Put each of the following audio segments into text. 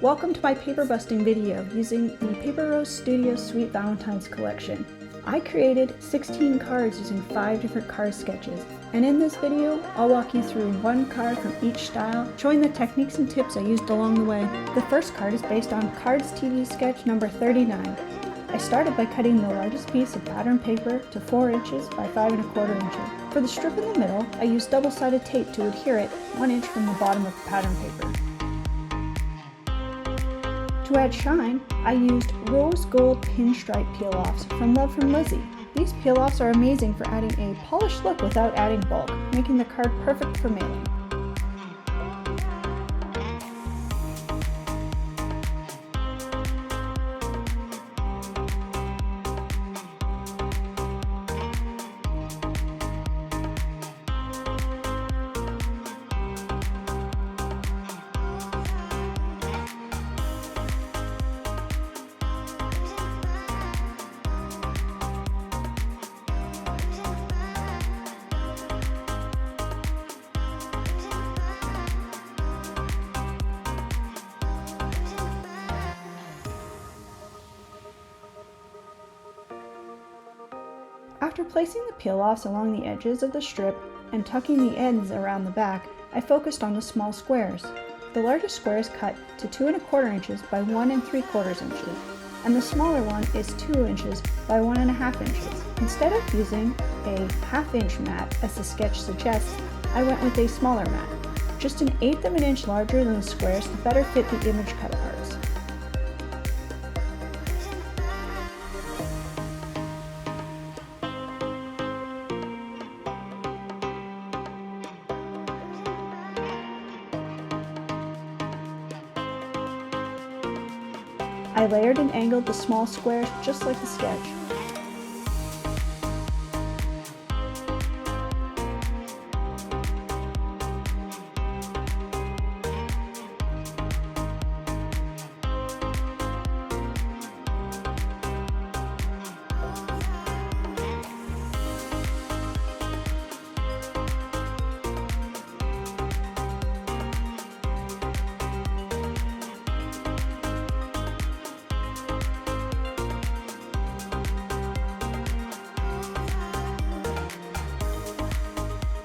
Welcome to my paper busting video using the Paper Rose Studio Sweet Valentine's collection. I created 16 cards using 5 different card sketches, and in this video I'll walk you through one card from each style, showing the techniques and tips I used along the way. The first card is based on Cards TV sketch number 39. I started by cutting the largest piece of pattern paper to 4 inches by 5 1/4 inches. For the strip in the middle, I used double-sided tape to adhere it 1 inch from the bottom of the pattern paper. To add shine, I used rose gold pinstripe peel-offs from Love from Lizzie. These peel-offs are amazing for adding a polished look without adding bulk, making the card perfect for mailing. After placing the peel-offs along the edges of the strip and tucking the ends around the back, I focused on the small squares. The largest square is cut to 2 1/4 inches by 1 3/4 inches, and the smaller one is 2 inches by 1 1/2 inches. Instead of using a 1/2 inch mat as the sketch suggests, I went with a smaller mat, just 1/8 of an inch larger than the squares to better fit the image cut parts. I layered and angled the small squares just like the sketch.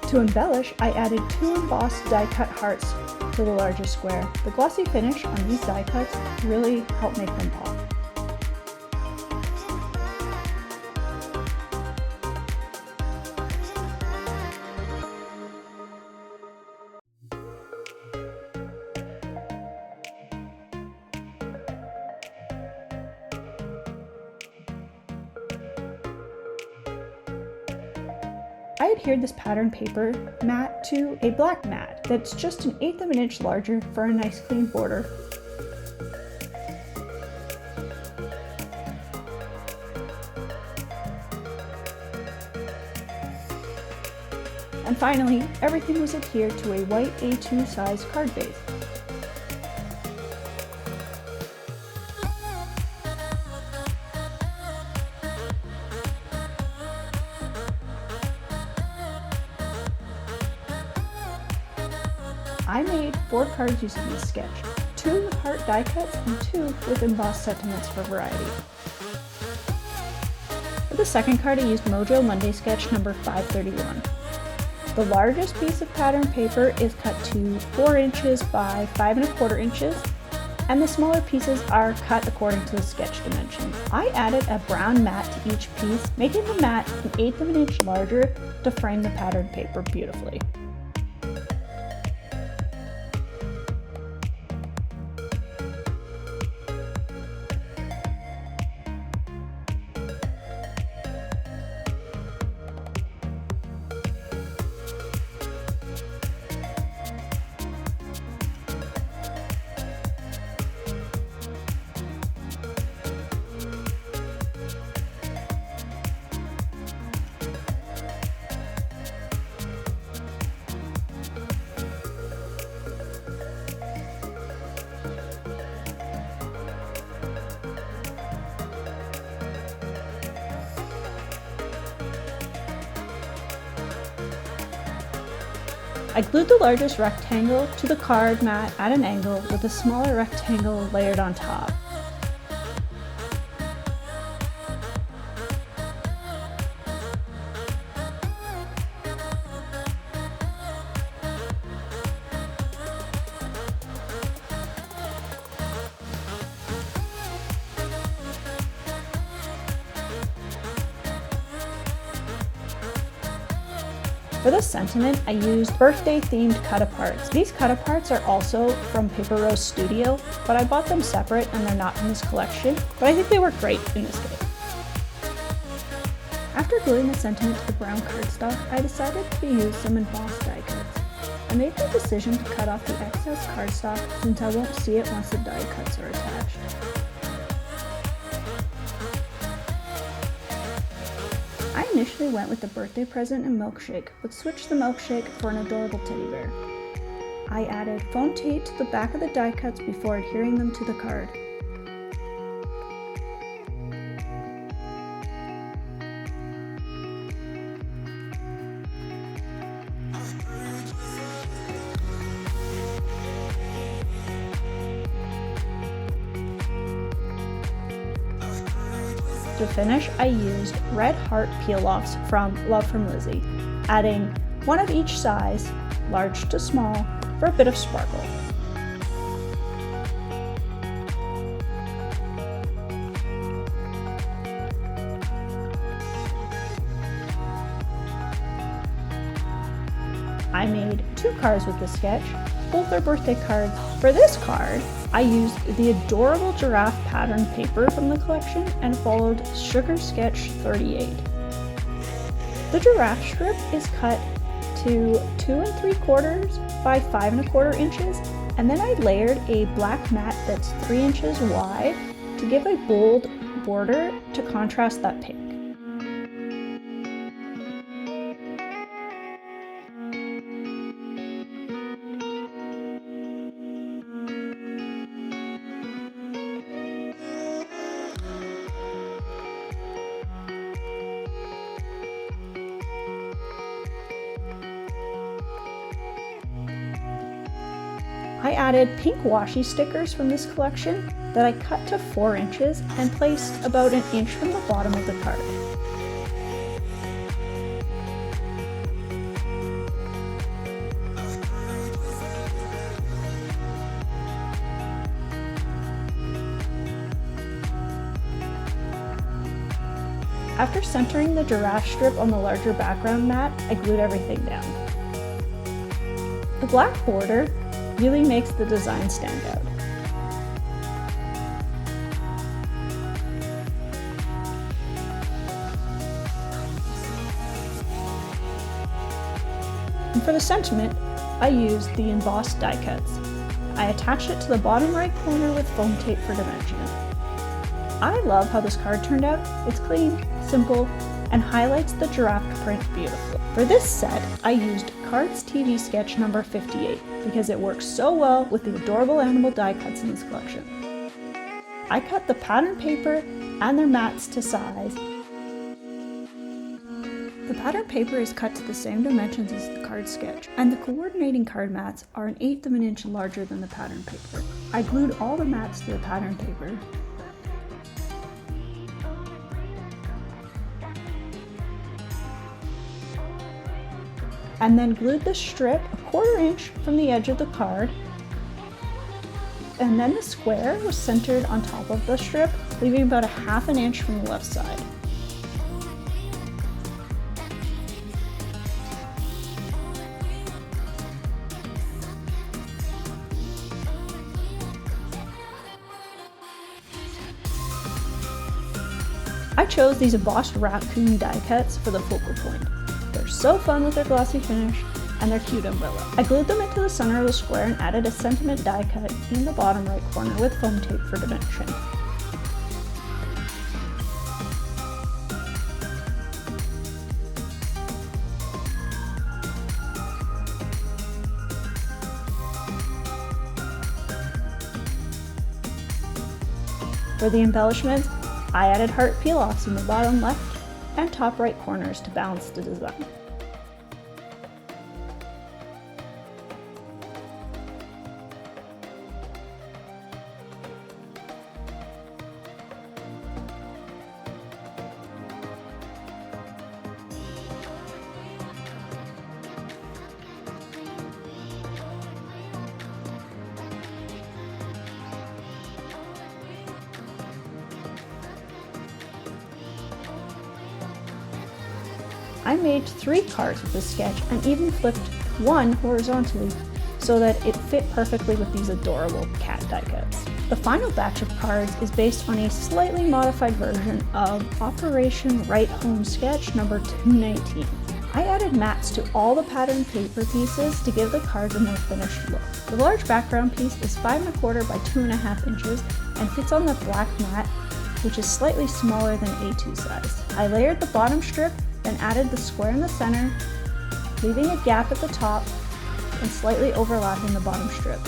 To embellish, I added 2 embossed die-cut hearts to the larger square. The glossy finish on these die cuts really helped make them pop. I adhered this pattern paper mat to a black mat that's just 1/8 of an inch larger for a nice clean border. And finally, everything was adhered to a white A2 size card base. I made 4 cards using this sketch, 2 with heart die cuts and 2 with embossed sentiments for variety. For the second card I used Mojo Monday sketch number 531. The largest piece of pattern paper is cut to 4 inches by 5 1/4 inches, and the smaller pieces are cut according to the sketch dimensions. I added a brown mat to each piece, making the mat 1/8 of an inch larger to frame the pattern paper beautifully. I glued the largest rectangle to the card mat at an angle with a smaller rectangle layered on top. For the sentiment, I used birthday-themed cut-aparts. These cut-aparts are also from Paper Rose Studio, but I bought them separate and they're not in this collection, but I think they work great in this case. After gluing the sentiment to the brown cardstock, I decided to use some embossed die cuts. I made the decision to cut off the excess cardstock since I won't see it once the die cuts are attached. I initially went with the birthday present and milkshake, but switched the milkshake for an adorable teddy bear. I added foam tape to the back of the die cuts before adhering them to the card. To finish, I used red heart peel-offs from Love from Lizzie, adding one of each size, large to small, for a bit of sparkle. I made 2 cards with this sketch. Both are birthday cards. For this card, I used the adorable giraffe pattern paper from the collection and followed Sugar Sketch 38. The giraffe strip is cut to 2 3/4 by 5 1/4 inches, and then I layered a black mat that's 3 inches wide to give a bold border to contrast that pink. I added pink washi stickers from this collection that I cut to 4 inches and placed about an inch from the bottom of the card. After centering the giraffe strip on the larger background mat, I glued everything down. The black border really makes the design stand out. And for the sentiment, I used the embossed die cuts. I attached it to the bottom right corner with foam tape for dimension. I love how this card turned out. It's clean, simple, and highlights the giraffe print beautifully. For this set, I used Cards TV sketch number 58 because it works so well with the adorable animal die cuts in this collection. I cut the pattern paper and their mats to size. The pattern paper is cut to the same dimensions as the card sketch, and the coordinating card mats are 1/8 of an inch larger than the pattern paper. I glued all the mats to the pattern paper. And then glued the strip 1/4 inch from the edge of the card. And then the square was centered on top of the strip, leaving about 1/2 inch from the left side. I chose these embossed raccoon die cuts for the focal point. They're so fun with their glossy finish and their cute umbrella. I glued them into the center of the square and added a sentiment die cut in the bottom right corner with foam tape for dimension. For the embellishments, I added heart peel-offs in the bottom left and top right corners to balance the design. I made 3 cards with this sketch and even flipped one horizontally so that it fit perfectly with these adorable cat die cuts. The final batch of cards is based on a slightly modified version of Operation Write Home sketch number 219. I added mats to all the patterned paper pieces to give the cards a more finished look. The large background piece is 5 1/4 by 2.5 inches and fits on the black mat, which is slightly smaller than A2 size. I layered the bottom strip, then added the square in the center, leaving a gap at the top and slightly overlapping the bottom strip.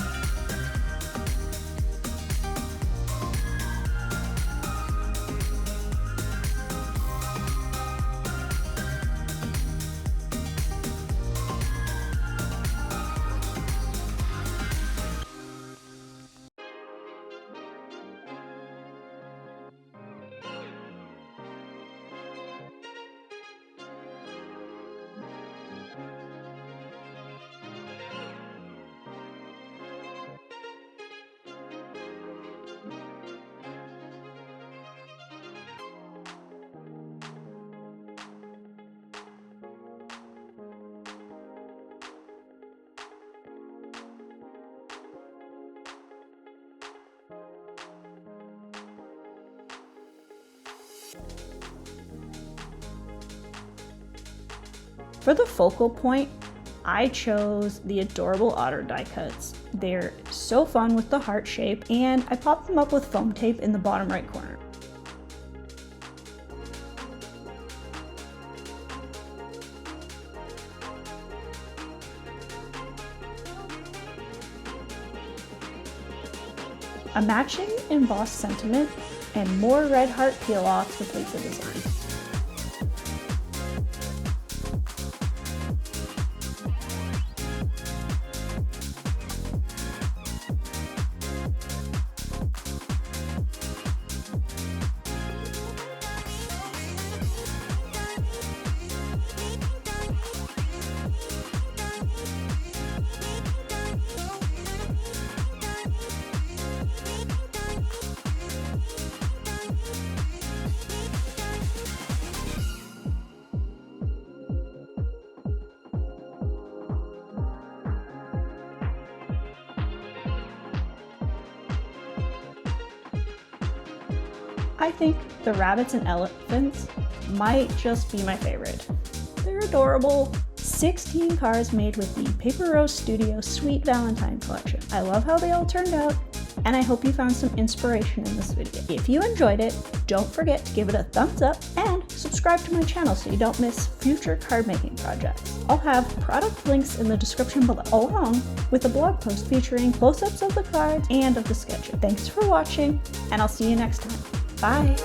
For the focal point, I chose the adorable otter die cuts. They're so fun with the heart shape, and I popped them up with foam tape in the bottom right corner. A matching embossed sentiment and more red heart peel-offs complete the design. I think the rabbits and elephants might just be my favorite. They're adorable. 16 cards made with the Paper Rose Studio Sweet Valentine collection. I love how they all turned out, and I hope you found some inspiration in this video. If you enjoyed it, don't forget to give it a thumbs up and subscribe to my channel so you don't miss future card making projects. I'll have product links in the description below, along with a blog post featuring close-ups of the cards and of the sketches. Thanks for watching, and I'll see you next time. Bye!